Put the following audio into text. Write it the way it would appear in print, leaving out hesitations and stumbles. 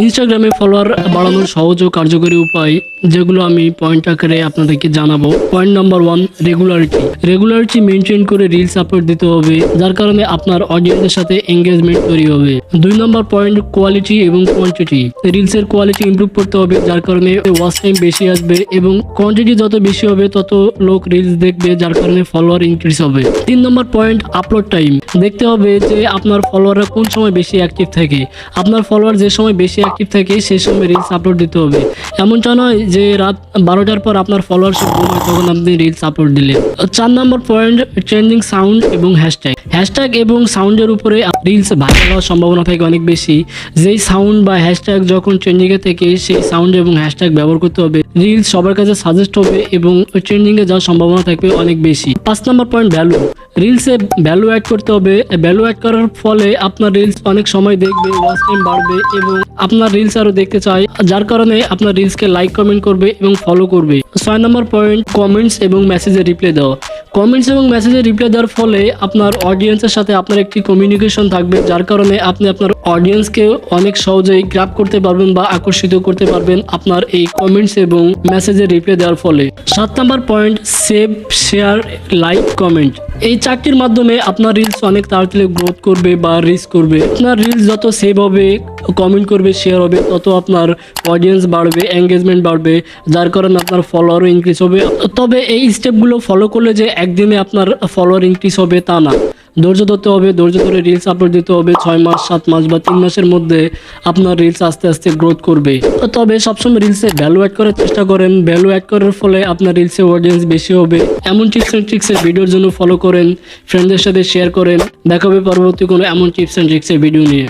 ইনস্টাগ্রামে ফলোয়ার বাড়ানোর সহজ ও কার্যকরী উপায় যেগুলো আমি পয়েন্ট আকারে আপনাদেরকে জানাবো। পয়েন্ট নাম্বার 1, রেগুলারিটি মেনটেন করে রিলস আপলোড দিতে হবে, যার কারণে আপনার অডিয়েন্সের সাথে এঙ্গেজমেন্ট তৈরি হবে। 2 নম্বর পয়েন্ট, কোয়ালিটি এবং কোয়ান্টিটি। রিলসের কোয়ালিটি ইমপ্রুভ করতে হবে, যার কারণে ওয়াচ টাইম বেশি আসবে, এবং কোয়ান্টিটি যত বেশি হবে তত লোক রিলস দেখবে, যার কারণে ফলোয়ার ইনক্রিজ হবে। 3 নম্বর পয়েন্ট, আপলোড টাইম। দেখতে হবে যে আপনার ফলোয়াররা কোন সময় বেশি অ্যাক্টিভ থাকে। আপনার ফলোয়ার যে সময় বেশি অ্যাক্টিভ থাকে সেই সময় রিলস আপলোড দিতে হবে। এমনটা নয় যে রাত 12টার পর আপনার ফলোয়ার সব ঘুমায় তখন আপনি রিলস আপলোড দিলেন। 4 নম্বর পয়েন্ট, ট্রেন্ডিং সাউন্ড এবং হ্যাশট্যাগ এবং সাউন্ডের উপরে রিলস ভাইরাল হওয়ার সম্ভাবনা থাকে অনেক বেশি। যেই সাউন্ড বা হ্যাশট্যাগ যখন ট্রেন্ডিংয়ে থেকে সেই সাউন্ড এবং হ্যাশট্যাগ ব্যবহার করতে হবে। রিলস সবার কাছে সাজেস্ট হবে এবং ট্রেন্ডিংয়ে যাওয়ার সম্ভাবনা থাকবে অনেক বেশি। 5 নম্বর পয়েন্ট, ভ্যালু। রিলসে ভ্যালু অ্যাড করতে হবে। ভ্যালু অ্যাড করার ফলে আপনার রিলস অনেক সময় দেখবে, ওয়াচ টাইম বাড়বে এবং আপনার রিলস আরো দেখতে চায়, যার কারণে আপনার রিলসকে লাইক কমেন্ট করবে এবং ফলো করবে। 6 নম্বর পয়েন্ট, কমেন্টস এবং মেসেজে রিপ্লাই দেওয়া। কমেন্টস এবং মেসেজে রিপ্লাই দেওয়ার ফলে আপনার অডিয়েন্সের সাথে আপনার একটি কমিউনিকেশন থাকবে, যার কারণে আপনি আপনার অডিয়েন্সকে অনেক সহজেই গ্র্যাব করতে পারবেন বা আকর্ষিত করতে পারবেন আপনার এই কমেন্টস এবং মেসেজে রিপ্লাই দেওয়ার ফলে। 7 নম্বর point, save, share, like, comment. এই 4টির মাধ্যমে আপনার রিলস অনেক তাড়াতাড়ি গ্রোথ করবে বা রিচ করবে। আপনার রিলস যত সেভ হবে, কমেন্ট করবে, শেয়ার হবে, তত আপনার অডিয়েন্স বাড়বে, এঙ্গেজমেন্ট বাড়বে, যার কারণে আপনার ফলোয়ারও ইনক্রিজ হবে। তবে এই স্টেপগুলো ফলো করলে যে একদিনে আপনার ফলোয়ার ইনক্রিজ হবে তা না। ধৈর্য ধরতে হবে, ধৈর্য ধরে রিলস আপলোড দিতে হবে। 6 মাস, 7 মাস বা 3 মাসের মধ্যে আপনার রিলস আস্তে আস্তে গ্রোথ করবে। তবে সবসময় রিলসে ভ্যালু অ্যাড করার চেষ্টা করেন। ভ্যালু অ্যাড করার ফলে আপনার রিলসে অডিয়েন্স বেশি হবে। এমন টিপস অ্যান্ড ট্রিক্সের ভিডিওর জন্য ফলো করেন, ফ্রেন্ডদের সাথে শেয়ার করেন। দেখা হবে পরবর্তী কোনো এমন টিপস অ্যান্ড ট্রিক্সের ভিডিও নিয়ে।